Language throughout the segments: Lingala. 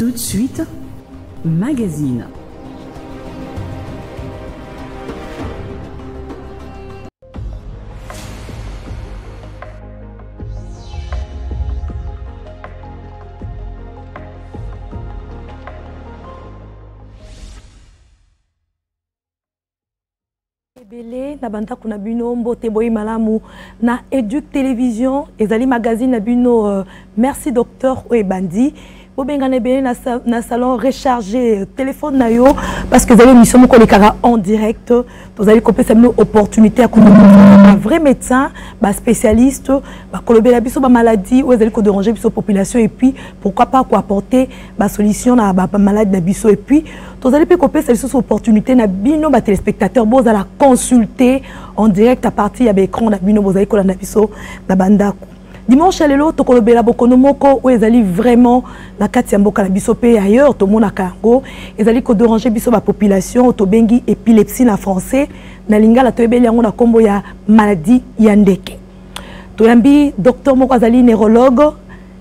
Tout de suite, magazine. Na banta kuna bino mbote boy malamu na Educ Télévision ezali magazine na bino merci docteur Oebandi bobengane bene na salon recharger téléphone na yo parce que ezali émission moko lekaka en direct tozali kopesa bino opportunité ya un vrai médecin ba spécialiste ba kolobela biso ba maladie ou ezali ko déranger biso population et puis pourquoi pas quoi apporter ba solution na ba maladie na biso et puis tozali pe kopesa biso opportunité na bino ba téléspectateurs boza la consulter en direct à partir ya ba écran na bino bozali ko na biso na bandako. Dimanche lelo tokolobela bokono moko ou ezali vraiment na kati ya mboka na biso pe ailleurs to mona kango ezali ko déranger biso ba population to bengi épilepsie na français na lingala to ebeli yango na kombo ya maladie ya ndeke. To yambi docteur moko azali neurologue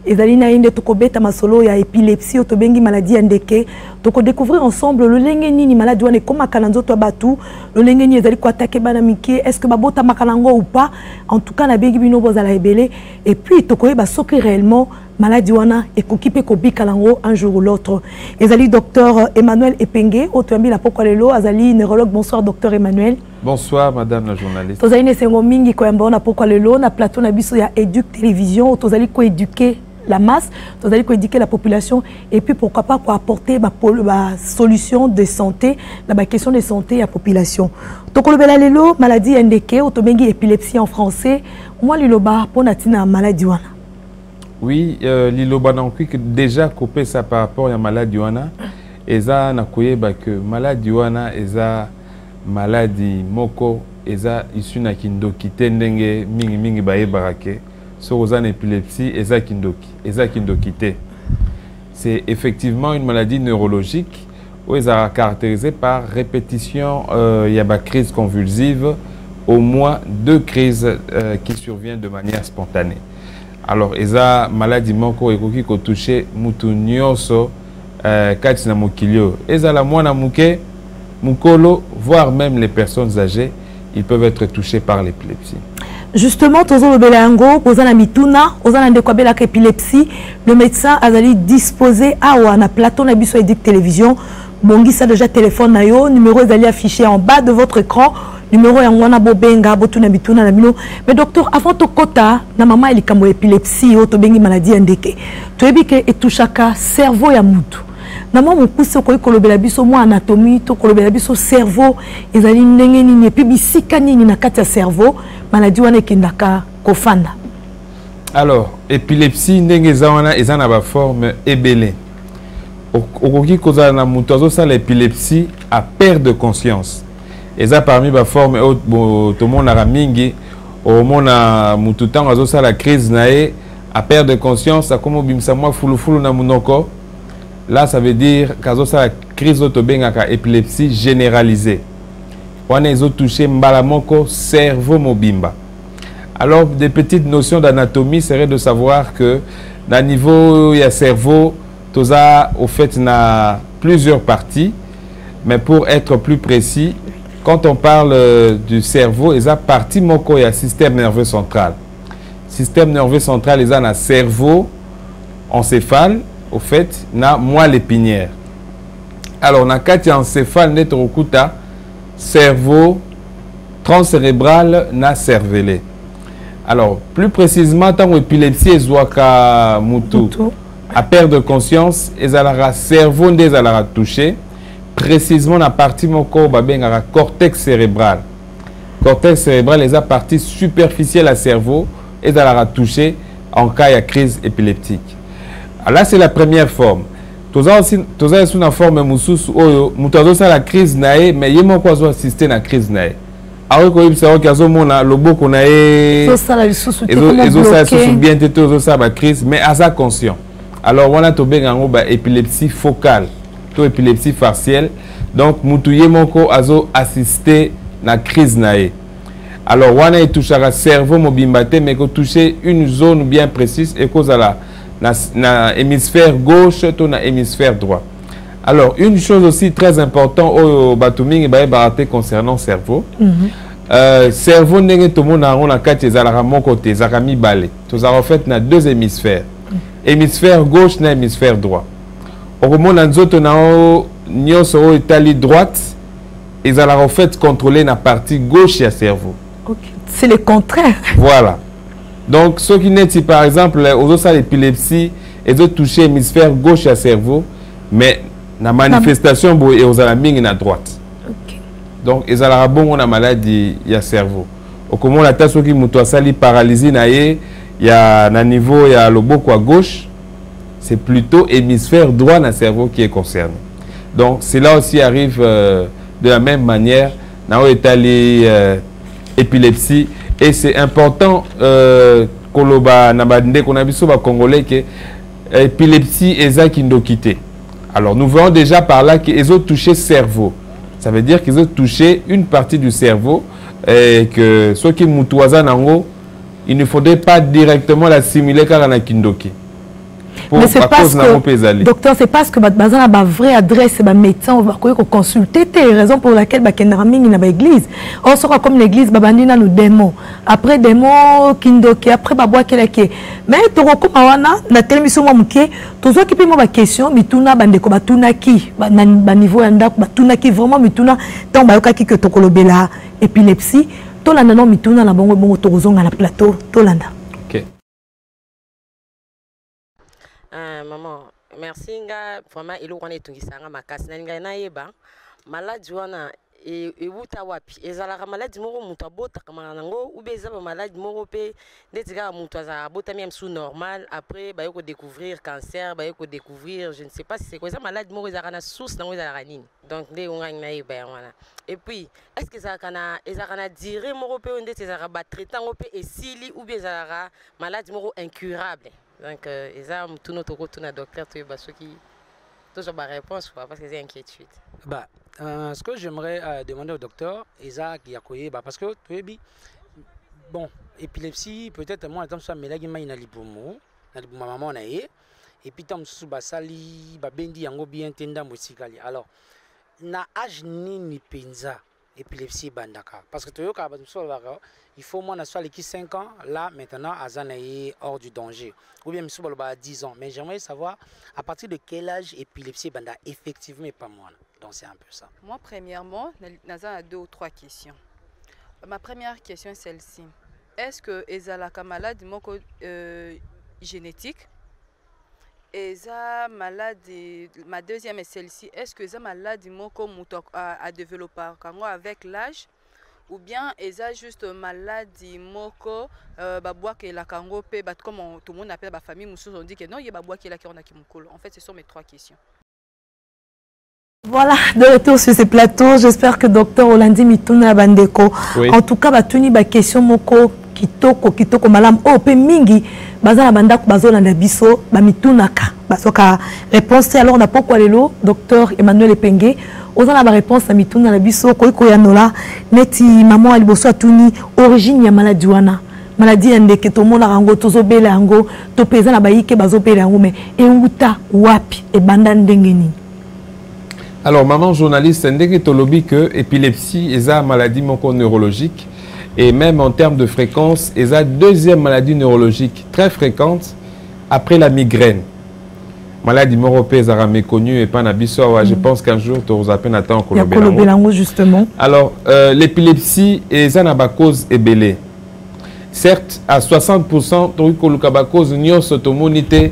ezali na inde to kobeta masolo ya épilepsie to bengi maladie ya ndeke to ko découvrir ensemble le lenge nini maladie wana koma kana nzoto batu le lenge nini ezali ko attaquer bana mike est-ce que babota makanango ou pas en tout cas na bengi bino bozala ebele et puis to koyeba soki réellement maladie wana ekokipe ko bikalango un jour ou l'autre ezali docteur Emmanuel Epenge otoyambi la poko lelo azali neurologue. Bonsoir docteur Emmanuel. Bonsoir madame la journaliste. Tozali ne sengo mingi ko yamba na poko lelo na plateau na biso ya Educ Télévision tozali ko éduquer la masse, vous allez éduquer la population et puis pourquoi pas pour apporter ma solution de santé, la question de santé à la population. Donc le belalo maladie ndeke otobengi épilepsie en français, moi liloba pour natina maladie wana. Oui, liloba donc déjà coupé ça par rapport à la maladie wana, eza na koyeba que maladie wana eza maladie moko eza issue na kindokite ndenge mingi baye barake. Sur une épilepsie, c'est effectivement une maladie neurologique où elle est caractérisée par répétition, il y a une crise convulsive, au moins 2 crises qui surviennent de manière spontanée. Alors, il y a une maladie qui a touché Moutounioso, Katina Mokilio. Il y a la moine Mouké, Moukolo, voire même les personnes âgées, ils peuvent être touchés par l'épilepsie. Justement, tozo belango, ozana mituna, ozana ndekwabela épilepsie, le médecin a disposé à na plateau na biso Educ Télévision, bongi ça déjà téléphone na yo, numéro est affiché en bas de votre écran, numéro ya ngwana bobenga botuna mituna na bino. Mais docteur, avant to kota na mama elikambo épilepsie o to bengi maladie ndeke. To ebike etushaka cerveau ya mutu. Na moi mon pousse ko kolobela biso mo anatomie to kolobela biso cerveau ezali ndenge nini et puis bisika nini na kati ya cerveau maladie wana kindaka kofanda. Alors épilepsie ndenge zawana ezana ba forme ebele okoki kozala na mutu azosala épilepsie à perte de conscience eza parmi ba forme to monaka mingi omona mutu tango azosala crise nae à perte de conscience akomo bimisa mwa fulufulu na munoko. Là, ça veut dire que la crise de épilepsie généralisée. On a touché mbalamoko cerveau mobimba. Alors, des petites notions d'anatomie seraient de savoir que dans le niveau du cerveau, tout ça, au fait, n'a plusieurs parties. Mais pour être plus précis, quand on parle du cerveau, il y a partie moko, il y a système nerveux central. Système nerveux central, il y a un cerveau encéphale. Au fait, na moelle épinière. Alors, na kati encéphale net rokuta cerveau transcérébral na cervelé. Alors, plus précisément, tant épilepsie ezwaka mutu à perte de conscience, ezalaka cerveau nde ezalaka touché, précisément na partie moko babengaka cortex cérébral. Cortex cérébral est la partie superficielle à cerveau ezalaka touché en cas de crise épileptique. Là, c'est la première forme. Tous sous une forme mususu oyo mutazo sa la crise nae mais yemo kwa zo assister na crise nae. Awe ko yibisa ko kazo mona loboko nae. Zo sa la lisusu te comment bloquer. Zo sa lisusu bien te zo sa ba crise mais asa conscient. Alors wana to benga ngo ba épilepsie focale, to épilepsie partielle. Donc mutu yemo ko azo assister na crise nae. Alors wana touche à cerveau mobimba te mais ko toucher une zone bien précise et cause à la na hémisphère gauche to na hémisphère droit. Alors une chose aussi très importante au batuming et concernant cerveau. Cerveau ndenge to mona na kati ezalaka moko te ezalaka mibale. Tozala en fait na deux hémisphères. Hémisphère gauche na hémisphère droit. Okomona nzoto na o nyonso o etali droite ezalaka en fait contrôlé na partie gauche ya cerveau. Okay. C'est le contraire. Voilà. Donc ceux qui n'est par exemple aux autres l'épilepsie et autres toucher hémisphère gauche ya cerveau mais la manifestation et aux alaming na droite. Okay. Donc ils ont bon on a maladie ya cerveau. Au comment la tasse qui muto sali paralysie na y a na niveau ya loboko à gauche c'est plutôt hémisphère droit na cerveau qui est concerné. Donc cela aussi arrive de la même manière na étalé épilepsie et c'est important koloba na bande qu'on a biso ba congolais que épilepsie eza kindokité. Alors nous voyons déjà par là qu'ils ont touché cerveau. Ça veut dire qu'ils ont touché une partie du cerveau et que ceux qui moutoisent nango, il ne faudrait pas directement l'assimiler car on a kindoki. Mais c'est parce que, docteur, c'est parce que bazana ba vraie adresse, ba médecin, on va consulter. C'est la raison pour laquelle ba kenraming na ba église. On sera comme l'église, ba bandina nous démons. Après démons, kindoki, après ba bois kelake. Mais tu recommande wana na télévision moi muké, tous ceux qui posent ma question, mituna bandeko batuna ki, ba niveau yanda batuna ki vraiment mituna tant ba yoka ki que tokolobela épilepsie, to landa non mituna na bongo bongo tozonga na plateau, to landa. Maman, merci nga vraiment ilo kone tungisanga makasi na nga na yeba maladi wana e wuta wapi ezalaka maladi moko mutu abota kama nango ou beza ba maladi moko pe ndetika mutu aza abota même sous normal après ba yoko découvrir cancer ba yoko découvrir je ne sais pas si c'est quoi ça maladi moko ezalaka na source nango ezalaka nini donc nde nga na yeba wana et puis est-ce que ezalaka na dire moko pe ndete ezalaka ba traitant ngo pe esili ou bien ezalaka maladi moko incurable. Donc, tout notre docteur, tout qui toujours ma réponse parce que c'est inquiétude. Ce que j'aimerais demander au docteur, Isaac Yakoye, parce que bon, épilepsie, peut-être moi, je suis malade, je suis maman, et puis je suis basali, bendi yango bien tenda musikali. Alors, na âge ni penza épilepsie bandaka parce que il faut moi soit les 5 ans là maintenant azanaye hors du danger ou bien monsieur à 10 ans mais j'aimerais savoir à partir de quel âge épilepsie banda effectivement pas moi donc c'est un peu ça. Moi premièrement naza 2 ou 3 questions. Ma première question est celle-ci. Est-ce que ezalaka maladie moko génétique? Eza maladie, ma deuxième est celle-ci. Est-ce que eza maladie moko a développé avec l'âge ou bien eza juste maladie moko babois que la kango pe comme tout le monde appelle la famille musu on dit que non il y a babois qui la qui on a qui mukolo. En fait ce sont mes 3 questions. Voilà, de retour sur ce plateau, j'espère que docteur Olandi Mituna Bandeko en tout cas batuni ba question moko kitoko malam pe mingi bazana bandako bazolanda biso ba mitunaka basoka réponse alors on a pourquoi lelo docteur Emmanuel Epenge ozana ba réponse à mituna la biso ko yanola neti maman aliboso atuni origine ya maladie wana maladie ndeke to mona rango tozobela yango to peza na bayike bazobela yango mais euta wapi e banda ndenge nini. Alors maman journaliste ndenge tolobi que épilepsie eza maladie moko neurologique. Et même en termes de fréquence, il y a une deuxième maladie neurologique très fréquente après la migraine. Maladie européenne, ça méconnue et pas nabiso. Je pense qu'un jour, tu auras peine à temps Kolobelango justement. Alors, l'épilepsie est une cause ébélée. Certes, à 60%, tu as cause de sotomonité.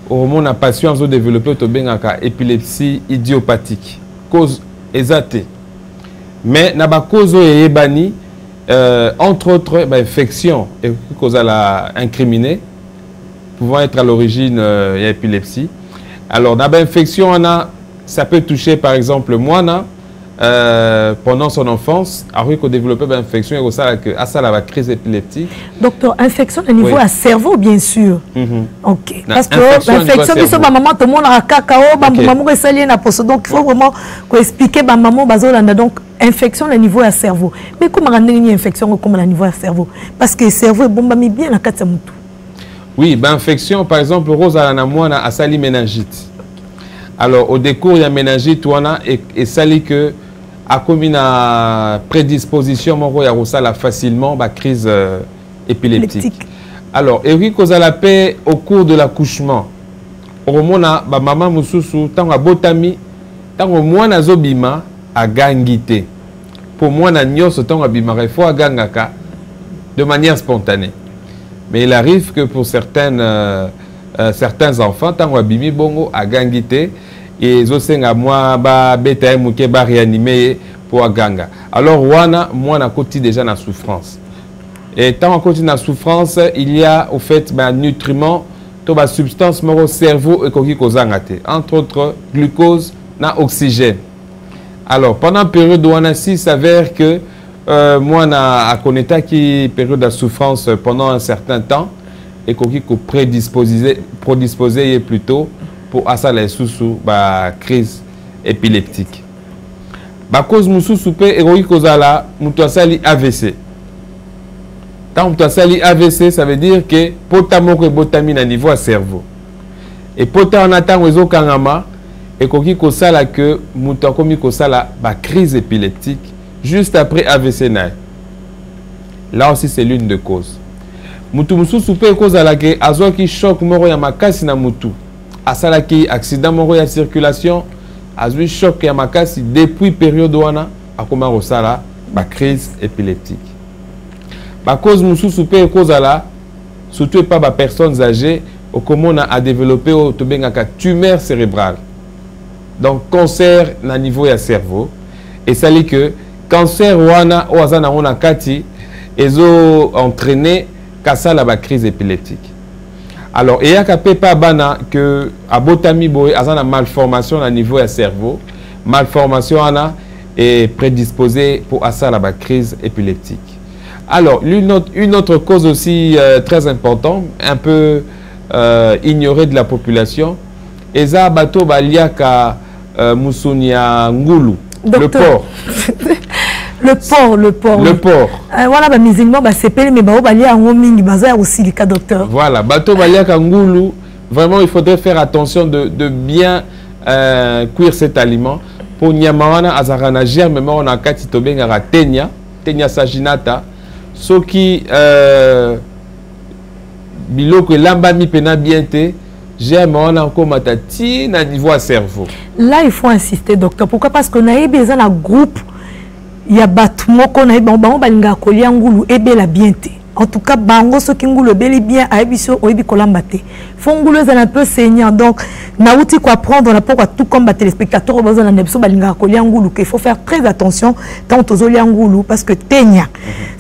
Au moment où patient a développé une épilepsie idiopathique. Cause exatée. Mais na cause est entre autres, infections et causes à la incriminée pouvant être à l'origine de l'épilepsie. Alors, dans l'infection, ça peut toucher par exemple moi pendant son enfance, après qu'on développe une infection et ça la crise épileptique. Docteur, infection au niveau à cerveau, bien sûr. Ok. Parce que l'infection, c'est maman, tout le monde a cacao, maman est saliée na poste. Donc, il faut vraiment expliquer maman bazolanda. Donc, infection au niveau à cerveau. Mais comment rendre une infection comme au niveau à cerveau? Parce que le cerveau est bon, bien la carte mutu. Oui, ben infection, par exemple, rose à la moine a sali méningite. Alors, au décours, il y a méningite, et sali que, a comme une prédisposition, mon ya rosala facilement, bah, crise épileptique. Alors, Eric la paix au cours de l'accouchement. Au moment où maman mususu, tant à botami, tant au moins à zobima, à gangité. Pour moi, na nyos, tant à bima, il faut à gangaka de manière spontanée. Mais il arrive que pour certains enfants, tant à bimi bongo, à gangité, et ils à moi, ba beta mouké, ba réanimé pour à ganga. Alors, moi, na côté déjà na souffrance. Et tant qu'on continue la souffrance, il y a au fait un nutriment, une substance au cerveau et entre autres glucose et oxygène. Alors pendant la période où on a il s'avère que moi on connaît qui période de souffrance pendant un certain temps et qu'on prédisposé plutôt pour assaler sous crise épileptique. Ba cause musu soupe et qu'on la mutuasali AVC. Quand tu as sali AVC, ça veut dire que potamoko et botamine à niveau à cerveau. Et pota en attend aux okangama et koki ko sala que muta komi ko sala ba crise épileptique juste après AVC na. Là aussi c'est l'une des causes. Mutu musu soupe cause à la que azo ki choc moro ya makasi na mutu. Asala ki accident moro ya circulation, azo choc ya makasi depuis période wana akoma rosala ba crise épileptique. La cause mususu pe cause là surtout pas les personnes âgées au comment on a développé au tumeur cérébrale. Donc cancer na niveau ya cerveau et ça dit que cancer wana oazana on a kati ezo entraîné kasa la crise épileptique. Alors et ya kapé pas bana que abotami boy azana malformation na niveau ya cerveau, malformation ana est prédisposée pour asa la crise épileptique. Alors, une autre cause aussi très importante, un peu ignorée de la population, Eza Bato Baliaka Mousounia Ngoulou, le porc. Le porc. Voilà, les musulmans, c'est pas mais Balia Ngoming, Baza aussi le cas docteur. Voilà, Bato Baliaka Ngoulou, vraiment il faudrait faire attention de bien cuire cet aliment. Pour Nyamawana Azarana germe, mais on a Katitobenga Tenya Saginata. Ce qui biloko lamba mi pena bien te j'aime on a encore matati na niveau à cerveau. Là il faut insister docteur. Pourquoi? Parce que na besoin na groupe il y a batmo qu'on a bango balinga kolia ngulu ebela bien te. En tout cas bango so kingulu beli bien a ebiso oyebi kolamba te. Fongulu za un peu saignant donc na outi quoi prendre on a pourquoi tout comme téléspectateurs au besoin na nebiso balinga kolia ngulu qu'il faut faire très attention tant aux olia ngulu parce que tenya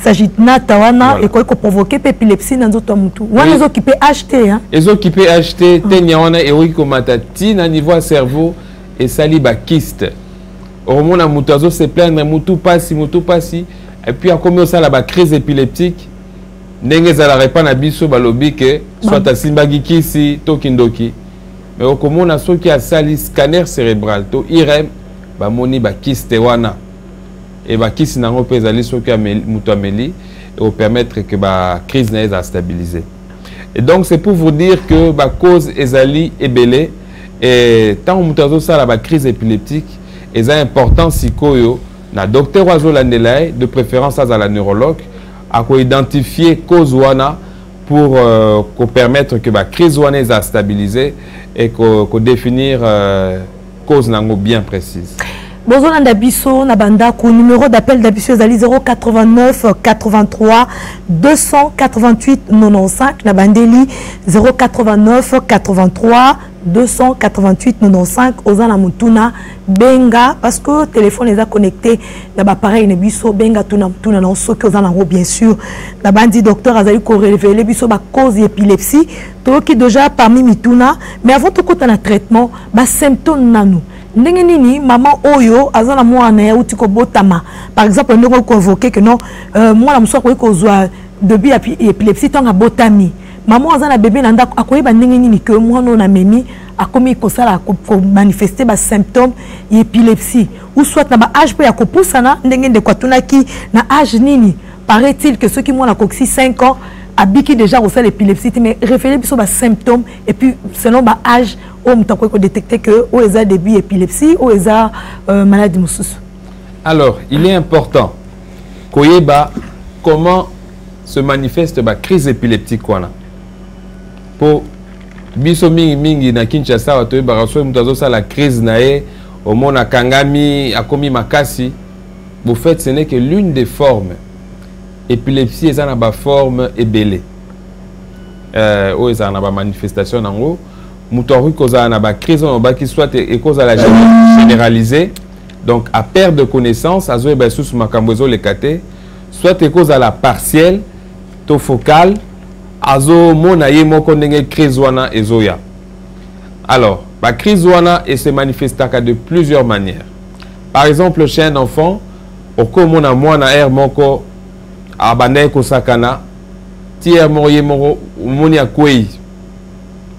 s'agit nata wana et quoi provoquer épilepsie dans d'autres mutu. Wana les occupés acheter hein. Les occupés acheter tenya wana et oui comme matati na niveau cerveau et sali ba kyste. Au moment où mutazo se plaindre mutu passi et puis à combien ça la crise épileptique ndenge zala pas na biso balobi que soit à simbagi kisi to kindoki mais au komona soki a sali scanner cérébral to IRM ba moni ba kyste wana et ba kisi nango pezali soki mutu ameli et au permettre que ba crise na eza stabiliser. Et donc c'est pour vous dire que ba cause ezali ebele et tant mutazo sala ba crise épileptique eza important sikoyo na docteur Wazolandelaye de préférence à la neurologue à identifier cause wana pour permettre que la crise wana soit stabilisée et qu'on définir cause nango bien précise. Bonjour Ndabiso, Nabanda, numéro d'appel d'Abiso Zali 089 83 288 95, Nabandeli 089 83 288 95, Ozana Mutuna, Benga, parce que le téléphone est connecté, l'appareil Nebiso, Benga, Tuna, non, ce que Ozana, bien sûr, Nabandi, docteur Azali, ko révélé, Biso, ba cause d'épilepsie, tout qui déjà parmi Mituna, mais avant tout, quand on a traitement, ba symptômes nanou. Ndenge nini maman oyo azana mwana ya uti ko botama par exemple ndeko convoquer que non mwana mso ko kozwa début épilepsie tanga botami maman azana bébé nanda akoyeba ndenge nini que mwana na memi akomi ko sala ko manifester ba symptômes épilepsie ou soit na ba âge pe ya ko poussana ndenge ndeko tunaki na âge nini paraît-il que ceux qui mwana ko 5 ans abiki déjà au sein l'épilepsie mais référez sur les symptômes et puis selon ba âge on peut détecter que ou les a début épilepsie ou les a maladie moussous. Alors il est important koyeba comment se manifeste la crise épileptique pour biso mingi na Kinshasa watoye baraso mutazo sa la crise nae au mona kangami akomi makasi. Vous faites ce n'est que l'une des formes épilepsie est dans la forme ébélée ou est dans la manifestation en gros mutori causa na ba crise on ba qui soit et cause à la généralisée donc à perte de connaissance azo ba sous makambozo le kate soit et cause à la partielle to focale azo mona ye moko ndenge crise wana ezoya. Alors la crise wana et se manifeste de plusieurs manières. Par exemple chez un enfant au mona mwana air moko abandé ko sakana tiers moye moro moni akwei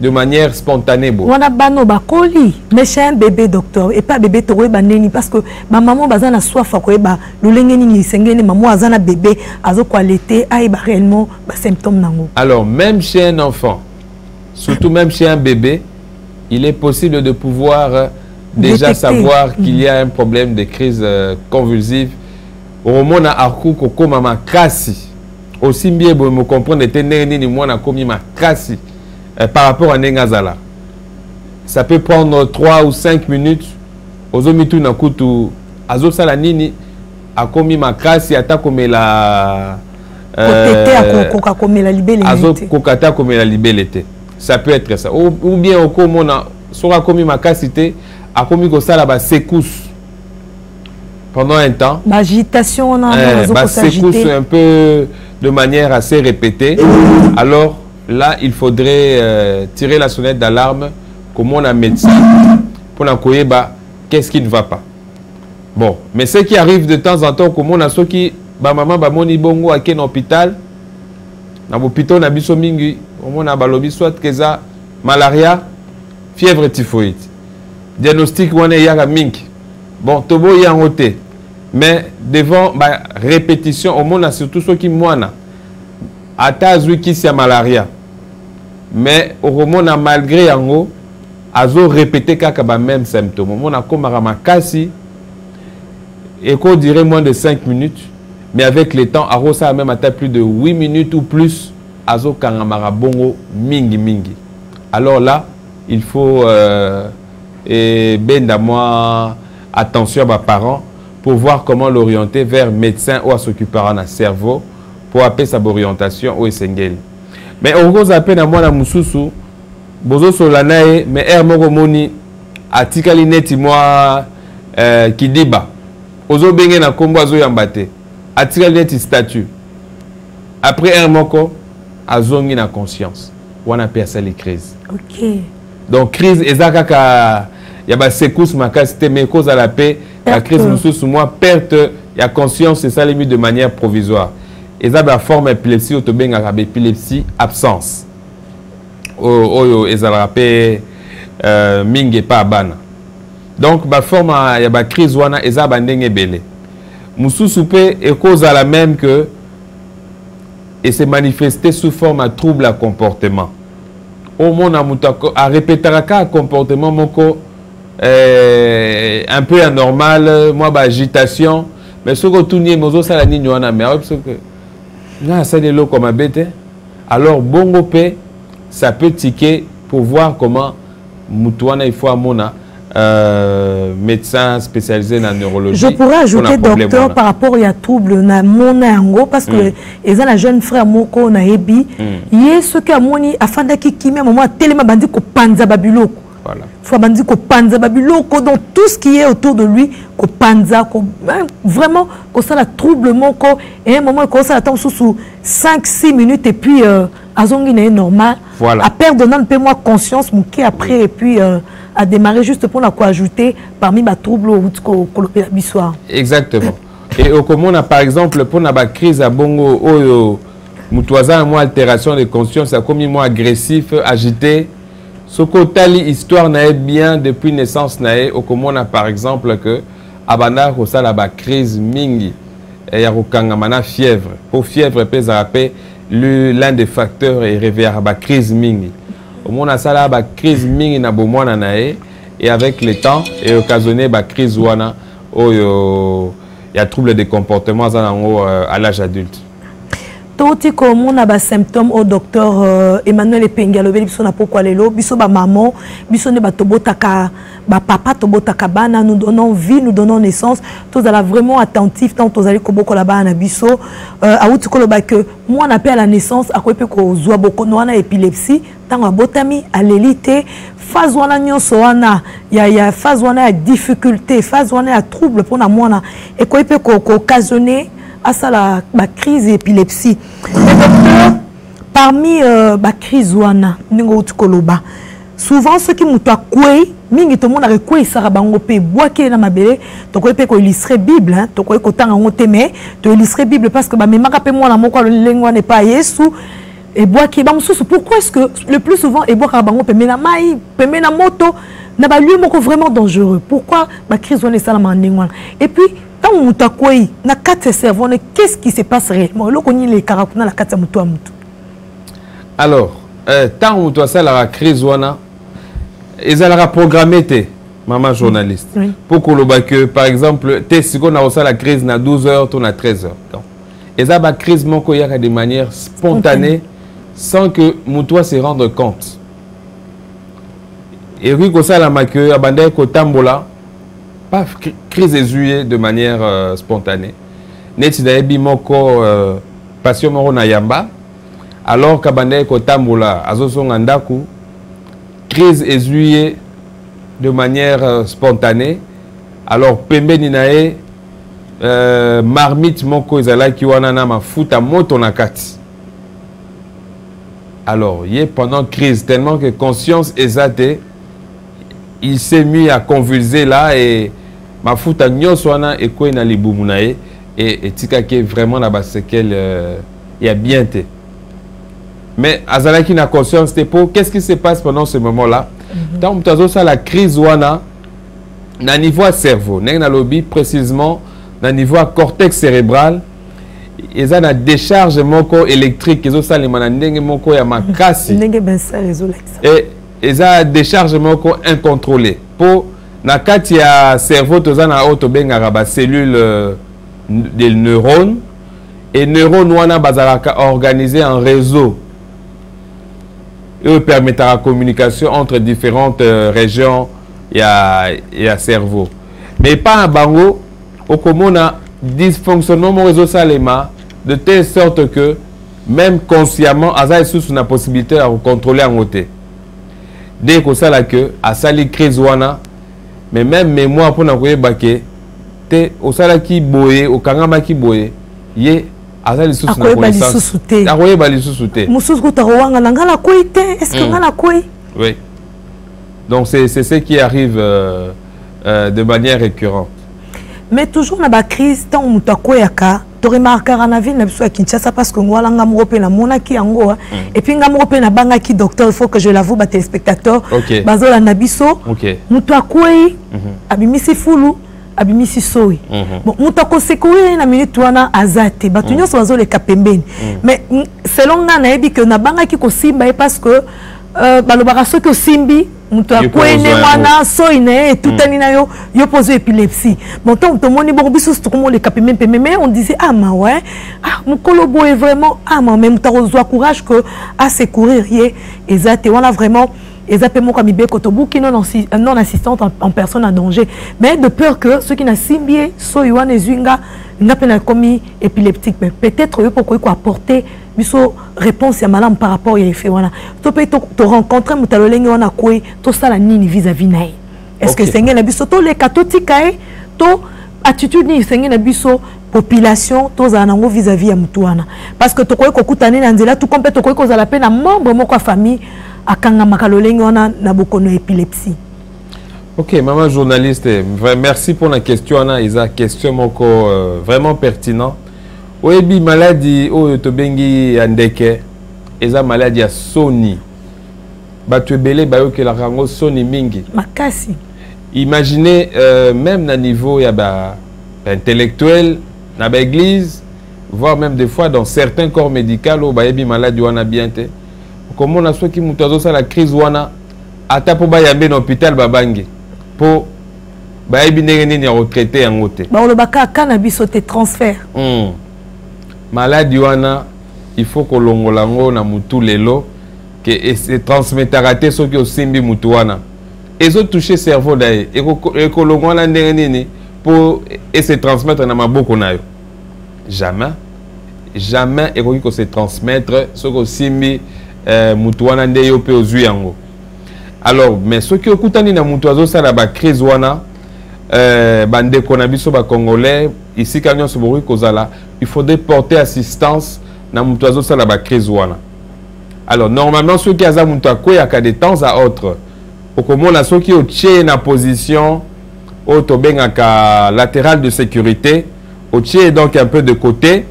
de manière spontanée. On a bano bakoli, mais chez un bébé docteur et pas bébé towe baneni parce que ma maman bazana soif ko ba lolengeni ni sengeni maman azana bébé azo qualité aiba réellement ba symptômes nango. Alors même chez un enfant, surtout même chez un bébé, il est possible de pouvoir déjà détecter, savoir qu'il y a un problème de crise convulsive. Au moment a arku koko mama kasi. Aussi bien vous me comprendre teneni ni mwana komi makasi. Par rapport à Nengazala. Ça peut prendre 3 ou 5 minutes. Ozomitu na kutu azo sala nini akomi makasi atako la azo kokata komela libelete. Ça peut être ça. Ou bien okomona sora komi makasi te akomi ko sala ba secousse pendant un temps. Agitation secousse un peu de manière assez répétée. Alors là, il faudrait tirer la sonnette d'alarme comme on a médecin pour la koyeba qu'est-ce qui ne va pas. Bon, mais ce qui arrive de temps en temps, comme on a ceux qui, ba maman ba moni bongo à quel hôpital, na hôpital na biso mingi, on a balobi soit que ça malaria, fièvre typhoïde. Diagnostic wana yaka mingi. Bon, tobo y en côté. Mais devant ba répétition, au monde a surtout ceux qui moana. Atazui qui c'est malaria. Mais au moment malgré yango azo répété kaka même symptôme. On a comme ramakasi et qu'on dirait moins de 5 minutes mais avec le temps arosa a même atteint plus de 8 minutes ou plus azo kangamara bongo mingi. Alors là, il faut benda moi attention à mes parents pour voir comment l'orienter vers médecin ou à s'occuper d'un cerveau pour appeler sa orientation au Essengel. Mais on cause appel à moi la mususu bozo solanae mais er moko moni atikali neti moi kidiba ozo benge na kombo azo yambate atikali neti statut après er moko azongi na conscience wana pesa les crises. OK. Donc crise ezaka ya ba secousse makasi te mais cause à la paix la crise mususu moi perte ya conscience c'est ça limite de manière provisoire. Et ça, la forme épilepsie, ou épilepsie absence. Oyo, et ça rappelle minge pas bana. Donc, la forme, il y a la crise wana, et ça, bandenge belé. Moussou soupe est cause à la même que, et c'est manifesté sous forme à trouble à comportement. Au monde a répété un comportement moko un peu anormal, moi, agitation, mais ce que tout n'y est, mozo ça la nigne wana, mais parce que alors bongo pe ça peut tiquer pour voir comment Moutouana il faut à mona médecin spécialisé dans la neurologie. Je pourrais ajouter docteur par rapport à trouble na monango parce que ils ont la jeune frère moko na ebi yé ce que moni afanda ki kimia moment tellement bandi ko panza babiloko. Voilà. Faut bandi ko panza babiloko donc tout ce qui est autour de lui ko panza ko vraiment ko ça la troublement ko et un moment ko ça attend sous 5-6 minutes et puis azongi n'est normal. Voilà. À perdre non peu moi conscience mouké après et puis à démarrer juste pour la quoi ajouter parmi ma trouble ko kolopé bissoir. Exactement. Et au comment on a par exemple pour na ba crise à bongo oyo mutoisa moi altération de conscience a comme moi agressif agité. Ce côté histoire n'a bien depuis naissance nae au comment on a par exemple que abana ko ça la ba crise mingi et ya kokanga mana fièvre pour fièvre pèse rapé l'un des facteurs est réveillé la crise mingi. Au moins, ça la crise mingi na bomwana nae et avec le temps et occasionné la crise wana il y a trouble de comportement à l'âge adulte. Toti comme on a des symptômes au docteur Emmanuel Epengalo biso na pourquoi lelo biso ba maman biso ne ba tobotaka ba papa tobotaka bana nous donnons vie nous donnons naissance tous allons vraiment attentifs tant tous allez koboko la bana biso auti ko loba que moi on appelle à la naissance a ko pe ko zwa boko no na épilepsie tant a botami à l'élite phase wana nyonso wana ya phase wana ya difficulté phase wana ya trouble pour na mwana et ko pe ko occasionner à ça la crise d'épilepsie. Parmi la crise wana ningo utikoloba souvent ceux qui muto akwe mingi to mona rekwe sara bango pe boake na mabele to ko pe ko illustrer Bible hein to ko tanga ngote mais to illustrer Bible parce que ba memaka pe mwana moko lengwa n'est pas Yesu et boake ba mususu pourquoi est-ce que le plus souvent et boaka bango pe mena mai pe mena moto na ba lieu moko vraiment dangereux pourquoi la crise wana sala mandingwa et puis quand on t'a quoi na quatre cerveau qu'est-ce qui se passe réellement le connait les caractères la quatre muto muto alors tant on doit ça la crise wana ils allaient programmer te maman journaliste oui. Pour que par exemple te si on a aussi la crise na 12h ou na 13h donc ils a la crise moko yaka de manière spontanée sans que muto se rende compte et oui que ça la maquille abandé ko tambola pas crise aiguë de manière spontanée. Neti daebi moko passion moko na yamba alors kabande ko tambola azosonga ndaku crise aiguë de manière spontanée alors pembeni nae marmite moko ezala ki wana na mafuta moto na kati alors yé pendant crise tellement que conscience ezate il s'est mis à convulser là et mafuta nyonso wana ekwe na libumu na ye et tika ke vraiment na ba séquelle il y a bien té mais azalaki na conscience te pour qu'est-ce qui se passe pendant ce moment là tant mutazo ça la crise wana na niveau cerveau na lobby précisément na niveau cortex cérébral eza na décharge moko électrique ezo salema na ndenge moko ya makasi ndenge ben ça réseau et eza décharge moko incontrôlée pour na kati ya cerveau tozana auto benga ba cellule des neurones et neurones wana bazalaka organisé en réseau et permettra la communication entre différentes régions ya cerveau mais pas un bango au komona dysfonctionnement mon réseau salema de telle sorte que même consciemment aza sous une possibilité à contrôler en côté dès que ça la que a sali crise wana mais même mémoire pour n'avoir baqué te au salaki boye au kangama ki boye ye azali sous na connaissance akoye bali sous te mususu kutawanga ngala koite est-ce que ngala koi oui donc c'est ce qui arrive de manière récurrente mais toujours na ba crise tant mutakoyaka to remarquera na ville na biso ya Kinshasa parce que ngwala nga moko pe na monaki yango et puis nga moko pe na banga ki docteur il faut que je l'avoue ba téléspectateurs bazola na biso mutu akoyi abimisi fulu abimisi soi bon mutu akosekourir na minute wana azate batu nyonso bazoleka pembeni mais selon nga na yebi que na banga ki kosimba parce que balobaka soki osimbi mutu akwene wana soine tutani na yo pose épilepsie bon tant tout le monde bon biso tout le monde les capé même mais on disait ah ma ouais ah mukolo boye vraiment ah ma même ta reçoit courage que à secourir yé ezate wana vraiment ezapé mon kamibe kotobuki non assistante en personne en danger mais de peur que ceux qui n'a simbié soyuan ezunga n'appelle comme épileptique mais peut-être eux pourquoi quoi apporter biso réponse ya malam par rapport à effet wana to peut te rencontrer mutalolenge wana koi to sala nini vis-à-vis nae est-ce que c'est ngena biso to le katotika to attitude ni sengena biso population to za nango vis-à-vis ya mutu wana parce que to koy ko kutana na nzela tout complet to koy ko za la peine membre moko famille akanga makalolenge wana na bokono épilepsie. Ok, maman journaliste, merci pour la question. Isa question moko vraiment pertinent. Oyebi maladie o tobengi andeke, eza maladie ya soni. Batu ebele bayo ke la rango soni mingi. Makasi. Imaginez même na niveau ya ba intellectuel, na ba église, voire même des fois dans certains corps médicaux, bayebi maladie wana bien te. Comment on a soit qui mutazo ça la crise wana, ata po bayambe dans l'hôpital babangi, po bayebi nini ya retraité en côté. Ba on baka cannabis te transfert. Maladie wana, il faut que l'ongolango na mutu lelo que se transmettra te so ki osimbi mutu wana. Ezo toucher cerveau d'ailleurs et que l'ongwana nini pour se transmettre na maboko na yo. Jamais et qu'on se transmettre ce que simbi mutuana nde yo pe ozui yango. Alors mais ce qui okutani na mutuazo ça la ba crise wana bande konabiso ba congolais ici kanyon sobori kozala il faudrait porter assistance na mutuazo ça la ba crise wana. Alors normalement ceux qui aza mutu akoya ka de temps à autre okomona ceux qui otche na position autobengaka latéral de sécurité otche donc un peu de côté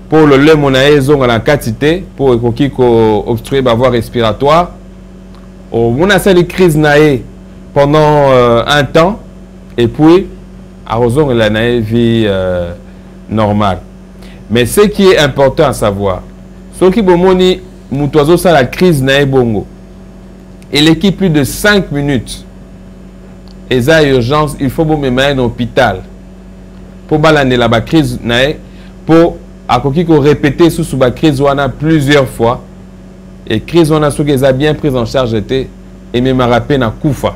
pour le lait monae zonga la quantité pour obstruer la voie respiratoire. On a cette crise nae pendant un temps et puis à la nae vie normale. Mais ce qui est important à savoir, ce qui bomoni mutoizo ça la crise nae bongo. Et l'équipe plus de 5 minutes. Et ça urgence, il faut me mettre en hôpital. Pour balander la crise nae pour à ko répéter sous la crise wana plusieurs fois et crise wana ceux qui a bien pris en charge était et même rappelé na kufa.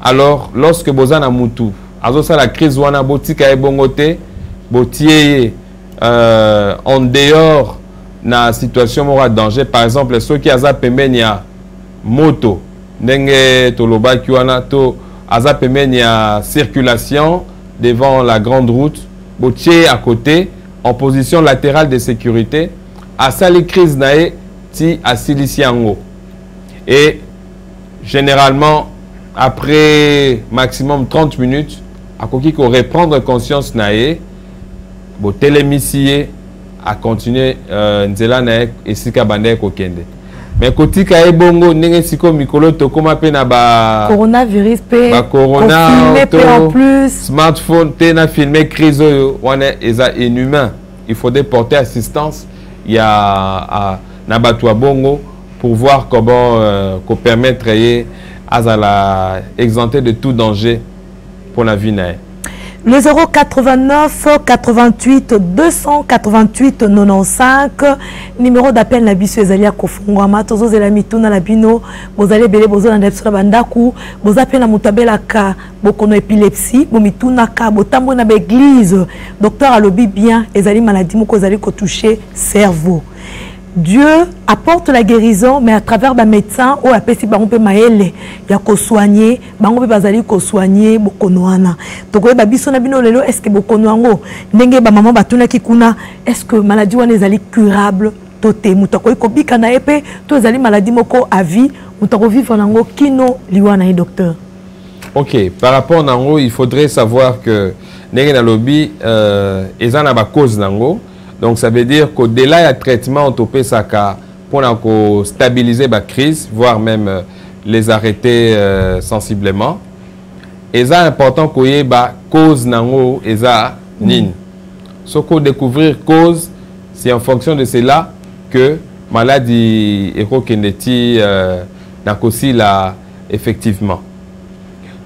Alors lorsque bozana mutu azo ça la crise wana botika e bongote botier en dehors na situation mora danger par exemple ceux qui aza pembeni ya moto ndenge toloba ki wana to aza pembeni ya circulation devant la grande route botier à côté en position latérale de sécurité à sali crise nae ti à siliciango et généralement après maximum 30 minutes à koki ko reprendre conscience nae bo télémisier à continuer nzela nae esika bande ko kende mais kotika e bongo ndenge siko mikolo to koma pe na ba coronavirus pe ba corona en plus smartphone te na filmer crise wana eza inhumain. Il faudrait porter assistance il y a na batwa bongo pour voir comment qu'on permettre à la exempter de tout danger pour la vie nae. Le 089 88 288 95 numéro d'appel na biso ezalia kofungwama tozozela mituna na bino bozali bele bozona na biso na bandaku bozapela mutabela ka bokono épilepsie bomituna ka botambo na l'église docteur alobi bien ezali maladie moko ezali ko toucher cerveau. Dieu apporte la guérison, mais à travers les médecins, ou appelle si on peut maëlle, il y a soigner, on peut bazali ko soigner, bokonoana. Donc on babiso na bino lelo, est-ce que bokonoango, nenge ba maman batuna kikuna, est-ce que maladie wana ezali curable, toté, mutako iko bika na epé, to ezali maladie moko à vie, mutako vivre nango kino liwana e docteur. Ok, par rapport à nango, il faudrait savoir que nenge na lobby, ezana ba cause nango. Donc ça veut dire qu'au-delà du traitement, on peut pour stabiliser la crise, voire même les arrêter sensiblement. Et c'est important qu'il y ait une cause nango et ça nin. Ce qu'on découvrir cause, c'est en fonction de cela que maladie éroqueneti n'a aussi là effectivement.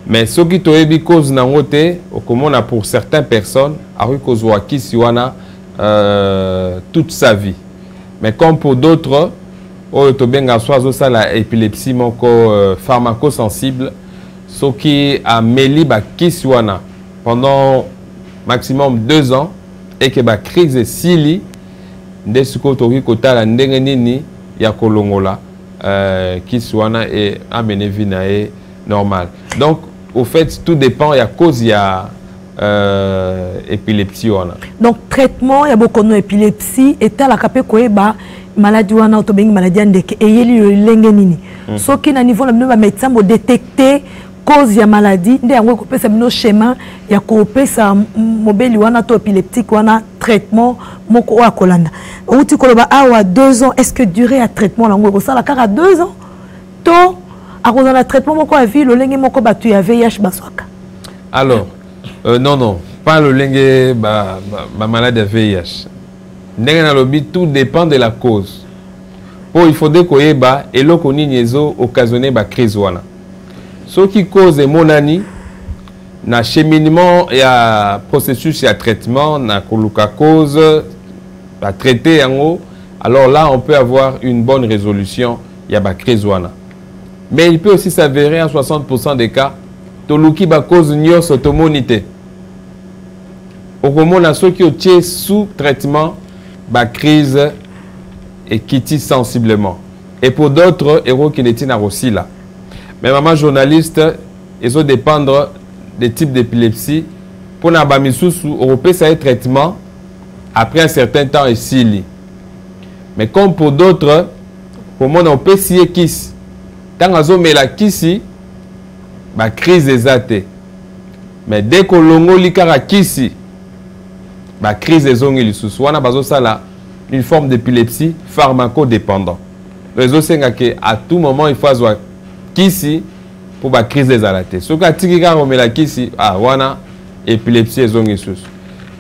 Mais ce qui est cause nango te, comme on a pour certaines personnes, a cause waki siwana toute sa vie. Mais comme pour d'autres, soit la épilepsie pharmacosensible, ce qui a mêlé la kiswana pendant maximum 2 ans et que la crise est si de ce que la ndengenini ya kolongola kiswana et amené vinae normal. Donc au fait tout dépend, il y a cause, il y a épilepsie wana. Donc traitement ya bokono épilepsie eta la kapé koeba maladie wana autobengi maladie ndeke eyeli lenge nini soki na niveau na bino ba médecin bo détecter cause ya maladie nde yango ko pesa bino schéma ya ko pesa mobeli wana to épileptique wana traitement moko wa kolanda outi koloba awa 2 ans. Est-ce que durée à traitement lango ko sala kaka 2 ans to akozana traitement moko à vie le lenge moko batu ya VIH baswaka? Alors non, pas le lingue maladie de VIH. Tout dépend de la cause. Pour il faudrait qu'on ait et l'eau qu'on y occasionné la crise. Ce qui cause monani, na cheminement et à processus et à traitement, na cause, à traiter en haut, alors là on peut avoir une bonne résolution, il y a la crise. Mais il peut aussi s'avérer en 60% des cas, toluki ba cause nyos automonité. Au moment où ceux qui ont sous traitement, la crise et quitte sensiblement. Et pour d'autres, héros qui n'étaient pas aussi là. Mais maman journaliste, ils vont dépendre des types d'épilepsie. Pour nous, on peut faire traitement après un certain temps ici. Mais comme pour d'autres, pour moi, on peut essayer kiss. Quand on met la kissi, la crise est atteinte. Mais dès qu'on longo likara kissi, la crise est zongi li sous. On a une forme d'épilepsie pharmacodépendant. Les autres c'est à tout moment il faut avoir kissi pour la crise des alatés. Ce que tu on met la kissi, ah wana épilepsie est zongi sous.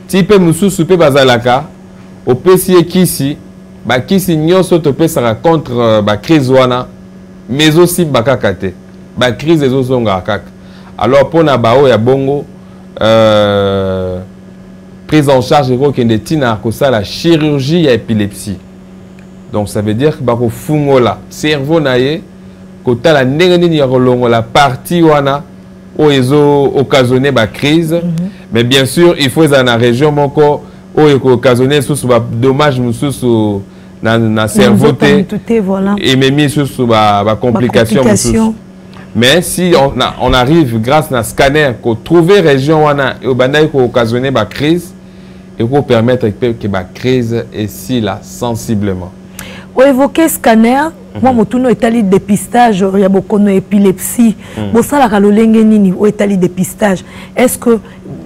Type musu soupe bazalaka, au PCE kissi, ba kissi nyoso to pe sera contre ba crise wana, mais aussi bakakate. Ba crise des autres zonga kak. Alors pour na bao ya bongo prise en charge de la chirurgie à épilepsie. Donc ça veut dire que le cerveau naie la partie wana où ils ont occasionné la crise. Mais bien sûr, il faut dans la région où ils ont occasionné des dommages dans le cerveau et même sur la complication. Mais si on arrive grâce à un scanner pour trouver région et au bandai pour occasionner la crise et pour permettre que la crise est si là sensiblement. Vous évoquez scanner, moi mon état de dépistage, il y a beaucoup d'épilepsie. Vous savez la nini ou état de dépistage. Est-ce que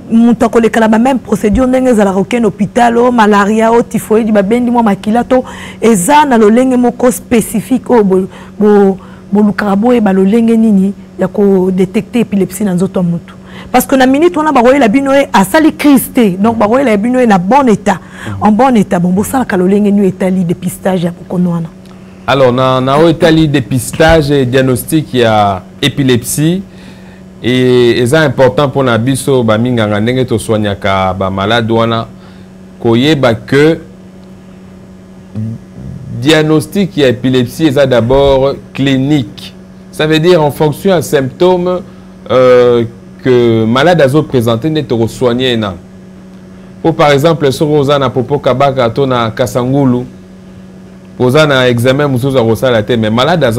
mon collègue a la même procédure n'engage à la roquette hôpital, malaria, typhoïde, babendi moi makilato, et ça na le lenge moko spécifique au bolukarabo et balolenge nini ya ko détecter épilepsie dans autres mutu parce que na minute on a baroye la bino a sali cristé donc baroye la bino na bon état en bon état bon ça ka lolenge nu état li dépistage ya konoana. Alors na état li dépistage et diagnostic ya épilepsie et c'est important pour na biso ba minganga ndenge to soignaka ba malade wana koyeba que diagnostic et épilepsie est d'abord clinique. Ça veut dire en fonction d'un symptôme que malade a présenté n'est pas soigné. Pour par exemple, si on a popo kabaka tona kasangulu, on a un examen mususu a la tête mais malade a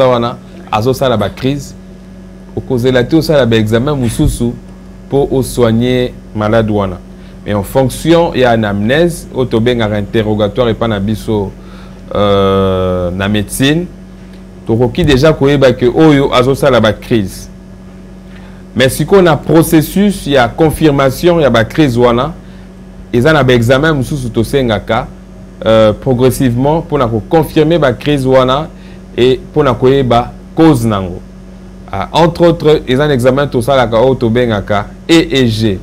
la crise, au cause de la tête a examen mususu pour soigner malade wana. Mais en fonction il y a une amnèse, autobenga interrogatoire et pas na biso na médecine tokoki déjà koyeba que oyo azosala ba crise mais si qu'on a processus il y a confirmation il y a ba crise wana eza na ba examen mususu tosengaka progressivement pour na confirmer ba crise wana et pour na koyeba cause nango entre autres eza un examen tosalaka oyo tobengaka EEG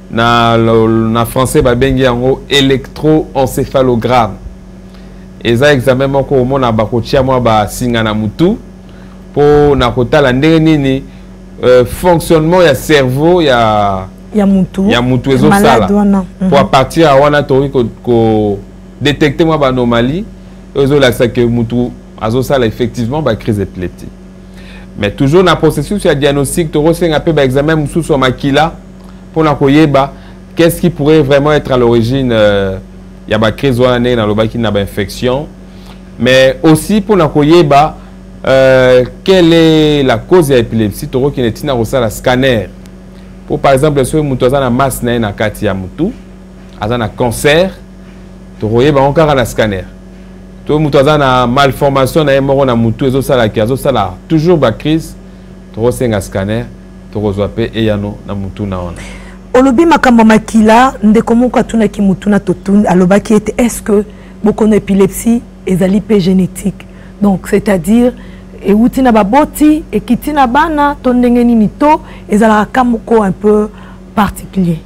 na français ba bengi yango électroencéphalogramme. Et ça examen moko mona bakotia moi ba singa na mutu pour na kotala ndenge nini fonctionnement ya cerveau ya mutu ezo sala pour à partir à wana tori ko détecter moi ba anomalie ezo la ça que mutu azo sala effectivement ba crise épileptique. Mais toujours na processus ya diagnostic to resenga pe ba examen musu sur makila pour na koyeba qu'est-ce qui pourrait vraiment être à l'origine il y a une crise dans le infection, mais aussi pour nous koyeba quelle est la cause de l'épilepsie, tu qui est un scanner. Pour par exemple, si vous avez une masse na kati ya mutu, un cancer, tu koyeba encore un scanner. Tu vous avez une malformation na moro na mutu ezo sala ki azo sala toujours ba crise, tu un scanner, tu reçois pe eyano na mutu na ona. Olobi makambo makila ndeko moko atuna ki mutuna totun alobaki ete est-ce que beaucoup d'épilepsie ezali pe génétique donc c'est-à-dire euti na baboti et kitina bana to ndenge nini to ezala kamoko un peu particulier.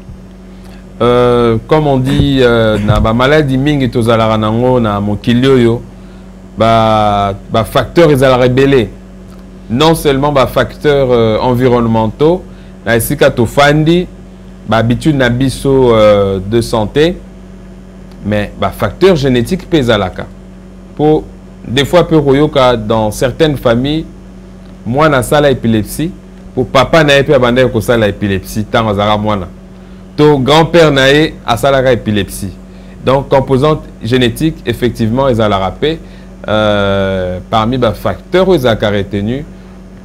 comme on dit, na ba maladie mingi tozala nango na mokili oyo ba facteurs ils allaient révéler non seulement ba facteurs environnementaux na esika to fandi ba habitude na biso de santé mais ba facteurs génétiques pezalaka pour des fois peu royoka dans certaines familles moi na sala épilepsie pour papa na epé abanda ko sala épilepsie tant azara mwana to grand-père na e a sala épilepsie donc composante génétique effectivement ils allaient rapper parmi les facteurs où ils ont retenu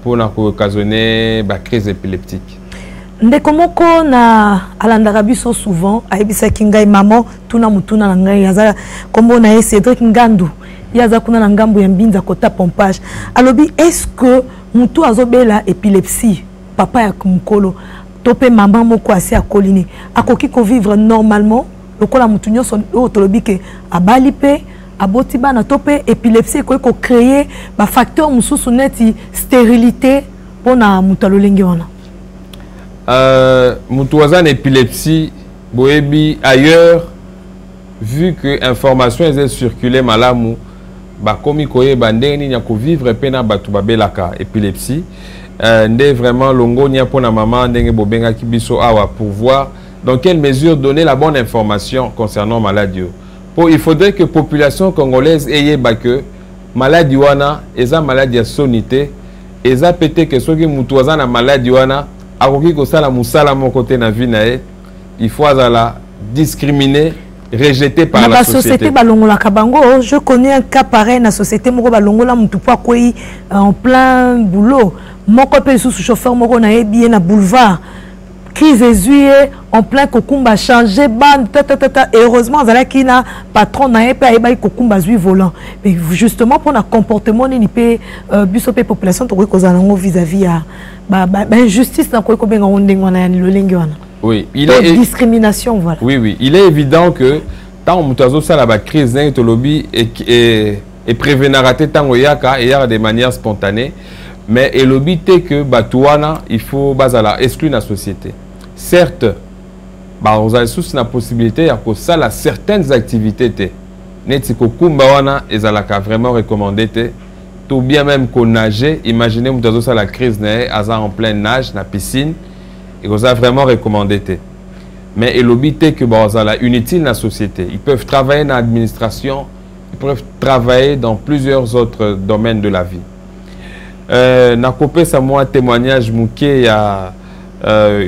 pour occasionner la crise épileptique. Comment on a alandarabiso souvent aibisa kingai maman tuna mutuna na ngai yaza comme on a Cédric Ngandu yaza kuna na ngambo ya mbinza kota pompage alobi est-ce que mutu azobela épilepsie papa ya kumkolo topé maman moko asi akolini akoki ko vivre normalement lokola mutu nyonso otolobi ke abali pe aboti bana topé épilepsie ko créer ba facteur mususu neti stérilité pona mutu alolenge wana. Moutouazan épilepsie, boebi ailleurs, vu que information est circulée malamu, ba komi koye bandeni nya ko vivre pena batu babelaka épilepsie, ndé vraiment longo nya pona maman ndenge bobenga kibiso awa pour voir dans quelle mesure donner la bonne information concernant maladie. Pour il faudrait que population congolaise ait que maladie wana, eza maladie à sonité, eza pété que soki moutouazan na maladie wana il faut discriminer, rejeter par la société. Je connais un cas pareil dans la société en plein boulot. Mon copain sous chauffeur bien na boulevard. Crise aiguë en plein kokumba changer bande heureusement zala qui na patron na epé ayeba kokumba zui volant mais justement pour un comportement ni pe biso pe population to ko zanango vis-à-vis à injustice na ko benga ondengo na ni lolenge wana. Oui, il est discrimination voilà. Oui, il est évident que tant mutazo sala ba crise na to lobby et prévenaraté tango yaka et de manière spontanée mais et lobby té que batouana il faut bazala exclure la société. Certes, on a tous la possibilité de faire certaines activités. Netiko kumbawana ezalaka vraiment recommandé tout bien même qu'on nager. Imaginez vous avez la crise en plein nage na piscine et vous avez vraiment recommandé mais il obité que bazala inutile la société. Ils peuvent travailler dans l'administration, ils peuvent travailler dans plusieurs autres domaines de la vie. Na copé ça moi témoignage mouké il y a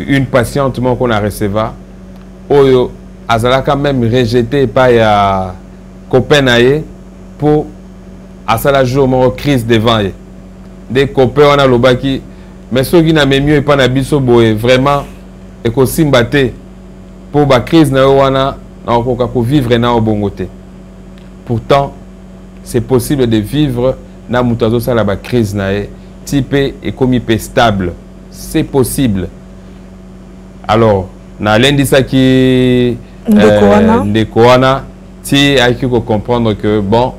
une patiente qu'on a reçue, Oyo Azala quand même rejeté par ya copain pour à ça la jour mon crise devant des copains on a le baki mais ceux qui n'a même mieux pas na biso boye vraiment et ko simbate pour ba crise na wana na ko vivre na obongote. Pourtant c'est possible de vivre na mutazo ça la ba crise na type et comme stable, c'est possible. Alors, na lundi ça qui Ndekoana, si aiki ko comprendre que bon,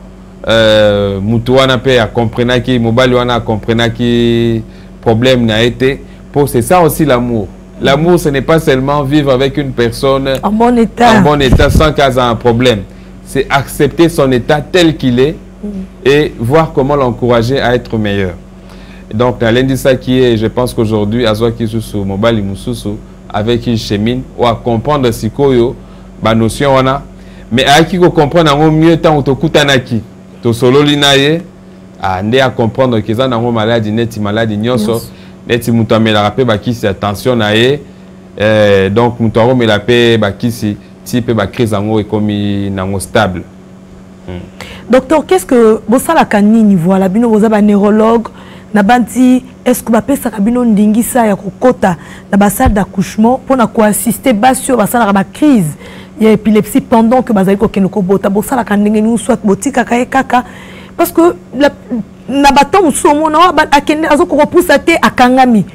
Moutouana peut comprendre qui mobile wana comprendre qui problème n'a été. Pour c'est ça aussi l'amour. L'amour ce n'est pas seulement vivre avec une personne en bon état sans qu'il y ait un problème. C'est accepter son état tel qu'il est et voir comment l'encourager à être meilleur. Donc, dans lundi ça qui est, je pense qu'aujourd'hui, Azoa qui sous mobile Moussousou avec qui chemine ou à comprendre si koyo ba notion on a mais à qui ko comprendre en mieux temps to kutanaki to solo linaye à ndé à comprendre que ça na maladie neti maladie nyonso neti muto amela rapé ba ki si attention na ye donc muto ro mela pe ba ki si type ba crise en comme nango stable. Docteur, qu'est-ce que vous savez la canine voilà bino vous avez un neurologue Nabanti, est-ce que vous avez un ndingisa ya kokota na ba salle d'accouchement pour na ko assister bas sur ba salle la crise ya épilepsie pendant que bazali ko keno ko bota bo sala kandenge ni soit botika kaka parce que na baton somo na ba akende azoko repoussa te akangami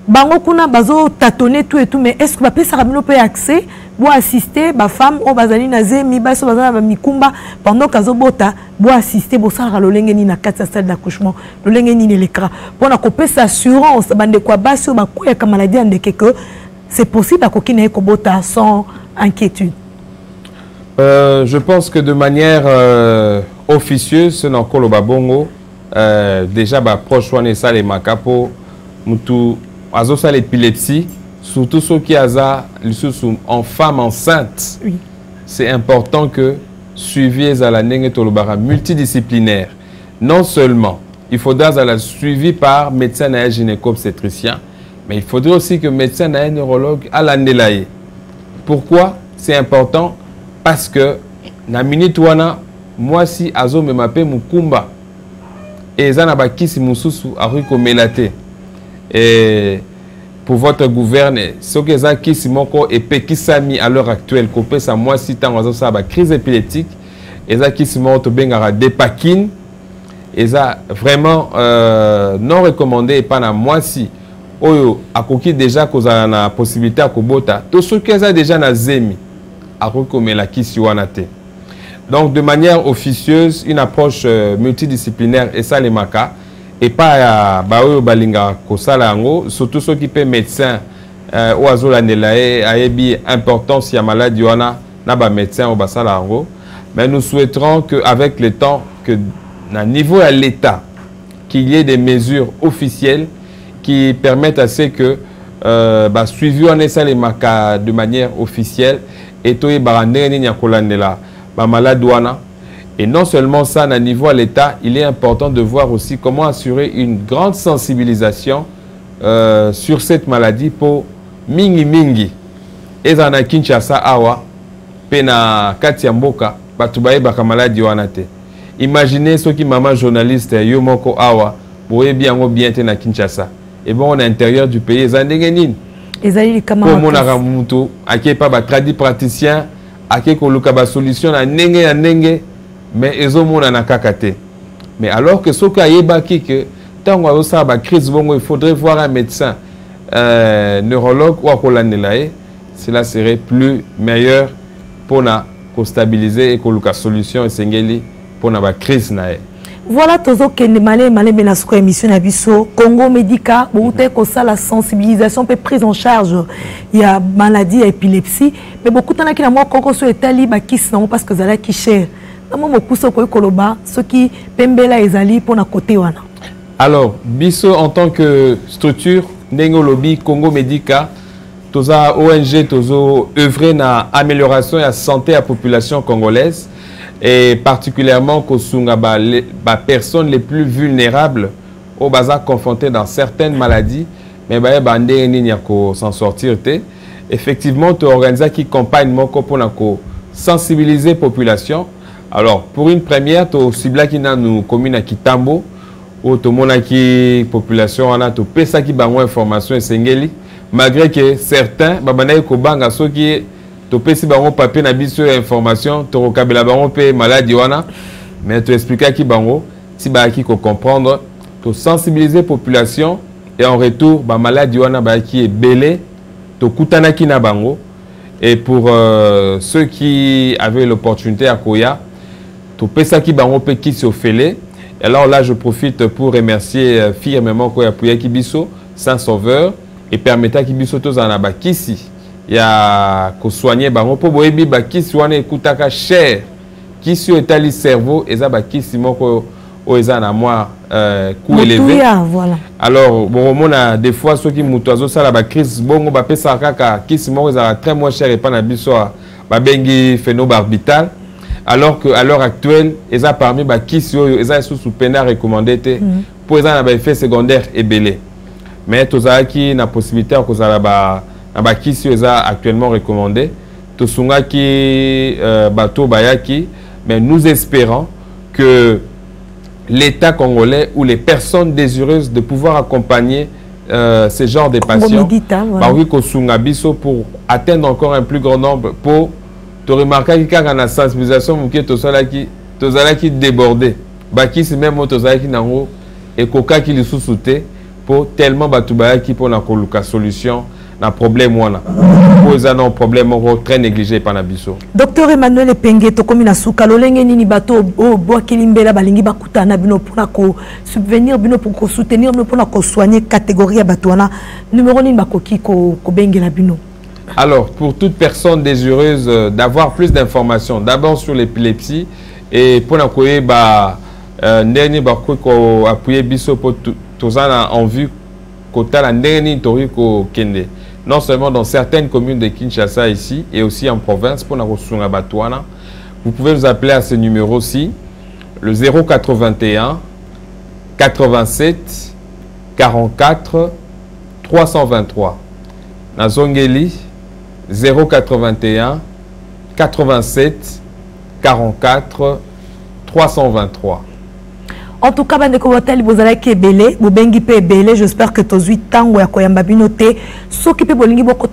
bango kuna bazo tâtonner tout et tout mais est-ce que vous avez un accès pour assister ba femme au bazali na zemi ba so bazana ba mikumba pendant kazo bota pour assister bo sala lolenge ni na kati salle d'accouchement lolenge ni l'écran pour na kopesa assurance bande kwa baso ba koya ka maladie andeke que c'est possible à Kokine Kobota sans inquiétude? Je pense que de manière officieuse, dans Koloba Bongo, déjà, proche de ça, les macapo, azo ça l'épilepsie, surtout ceux qui ont en femme enceinte. Oui. C'est important que suivi à la multidisciplinaire. Non seulement, il faudra la suivi par médecin et gynéco-obstétricien, mais il faudrait aussi que médecin et neurologue à l'année. Pourquoi c'est important? Parce que na minute wana moi si azo me mape mukumba et ça n'a pas qui si mususu a melate et pour votre gouverner ce que ça qui si moko et qui s'ami à l'heure actuelle copé ça moi si tant azo ça ba crise épileptique et ça qui si monte bengara dépakine et ça vraiment non recommandé et pas na moi si oyo akoki déjà cause na possibilité à kobota tout ce que ça déjà na zemi. Donc, de manière officieuse, une approche multidisciplinaire, et ça les maca, et pas à Baoyo Balinga Kosalango, surtout ceux qui paient médecin ou à Zolanelae, à Ebi, importance, il y a maladie, il y a médecin au Basalango. Mais nous souhaiterons qu'avec le temps, que à niveau à l'État, qu'il y ait des mesures officielles qui permettent à ce que suivi on essa les maca de manière officielle. Et tout est et non seulement ça, à niveau à l'État, il est important de voir aussi comment assurer une grande sensibilisation sur cette maladie pour mingi mingi. Et dans la Kinshasa awa, pena Katiamboka, batubaye baka maladie wanate. Imaginez ceux qui maman journaliste yomoko awa, boye bien na Kinshasa. Et bon, à l'intérieur du pays, zandengenin. Comme on a ramuto, ake pas tradi praticien, ake koluka ba solution na nenge, mais ils ont mon anakakate. Mais alors que ce cas yebaki que tant qu'on a ba crise bongo, il faudrait voir un médecin, neurologue ou akolanelae, cela serait plus meilleur pour na stabiliser et koluka solution et sengeli pour na ba crise nae. Voilà tozo kende malé na soko émission na biso Congo Médica boute ko ça la sensibilisation peut prise en charge il y a maladie épilepsie mais beaucoup tana ki na moi Congo so etali ba kisi non parce que zala ki cher na mo kuso ko koloba ce qui pembela ezali pour na côté wana. Alors biso en tant que structure ndenge lobby Congo Médica toza ONG tozo œuvrer na amélioration de la santé à la population congolaise. Et particulièrement Kosunga personnes les plus vulnérables au bazar confrontés dans certaines maladies mais s'en sortir effectivement tu organises qui campagne pour sensibiliser la population. Alors pour une première tu cible qui dans nos communes à Kitambo où tout le monde qui population on a tout pesa qui bango information sengeli malgré que certains babana ko banga ceux qui topesi bango papier na biso information to kabela bango pe maladie wana mais tu expliquer qui bango si ba qui ko comprendre to sensibiliser population et en retour ba maladie wana ba qui est belé to kutana ki na bango et pour ceux qui avaient l'opportunité à Koya to pesa ki bango pe qui se félé. Alors là je profite pour remercier firmement Koya Puya ki biso Saint Sauveur et permettre ki biso to zana ba kisi il y a qu'on soigner bango pour boebi ba kisi wana ekutaka cher kisi etali cerveau eza ba kisi moko o eza na moi coût élevé. Voilà. Alors bon on a des fois ceux qui mutoazo sala ba crise bongo ba pesa kaka kisi moko eza très moins cher et pas na biso ba bengi phénobarbital alors que à l'heure actuelle eza parmi ba kisi oyo eza sous pena recommandé pour eza na ba effet secondaire ebelé mais tozaki na possibilité ko sala ba Abakisi est actuellement recommandé. Tosunga qui bateau bayaki, mais nous espérons que l'État congolais ou les personnes désireuses de pouvoir accompagner ce genre de patients, pour atteindre encore un plus grand nombre, pour te remarquer qu'il y a une sensibilisation qui débordé. Bakisi même qui nango et koka qui le sous-souté pour tellement batubaya qui pour la solution. na problème wana poser un problème très négligé par Nabiso. Docteur Emmanuel Epenge to komi na suka lolenge nini bato o boa kilimbela balingi bakutana bino pona ko subvenir bino pour ko soutenir bino pona ko soigner catégorie ya bato wana numéro nini bakoki ko bengela bino. Alors pour toute personne désireuse d'avoir plus d'informations d'abord sur l'épilepsie et pona ko ba ndeni ba ko appuyer biso pour tozana en vue kota la ndeni tori ko kende. Non seulement dans certaines communes de Kinshasa ici et aussi en province pour la Rosunga Batouana. Vous pouvez nous appeler à ce numéro-ci, le 081 87 44 323. Nazongeli 081 87 44 323. En tout cas, j'espère que tu as 8 ans ceux qui peuvent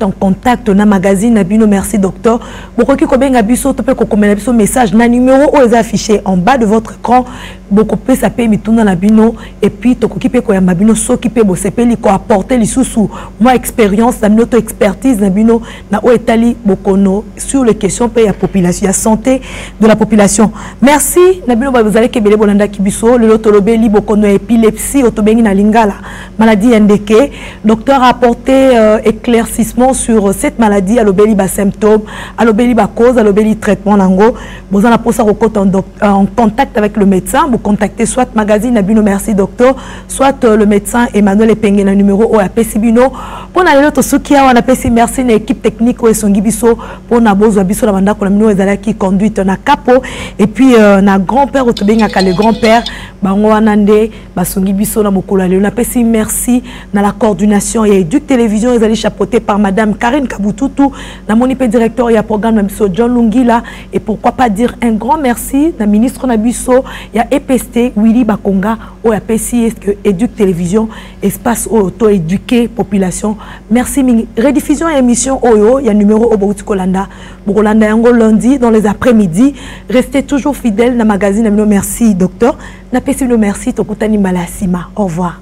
en contact na magazine na bino merci docteur bokoki ko benga biso to pe ko komela biso message na numéro o affiché en bas de votre écran boko pe sa pe mituna na bino et puis to koki pe ko yamba bino ceux qui pe bo sepeli ko apporter lisusu moi expérience na notre expertise na bino na o etali bokono sur les questions pe ya population ya santé de la population merci na bino vous allez kebele bolanda kibiso le lotolobeli bokono épilepsie otobengi na lingala maladie ndeke docteur a apporté éclaircissement sur cette maladie à l'obéli bas symptômes à l'obéli bas cause à l'obéli traitement nango vous en pour ça en contact avec le médecin vous contactez soit magazine Nabino merci docteur soit le médecin Emmanuel Epenge na numéro o apesi bino pour na l'autre ceux qui a apesi merci na équipe technique o songi biso pour na bozo biso la banda ko na mino ezala qui conduite na capo et puis na grand-père o tobenga ka le grand-père bango wanande basongi biso na mokolo le na pesi merci na la coordination et du télévision ils allaient chapeauté par madame Karine Kabututu la monipe directeur ya programme na biso John Lungila et pourquoi pas dire un grand merci na ministre na biso ya EPST Willy Bakonga o ya pesi que éduque télévision espace auto éduquer population merci rediffusion émission oyo ya numéro Obouti Kolanda Bokolanda yango lundi dans les après-midi restez toujours fidèles na magazine merci docteur na pesi merci tokutani malasima au revoir.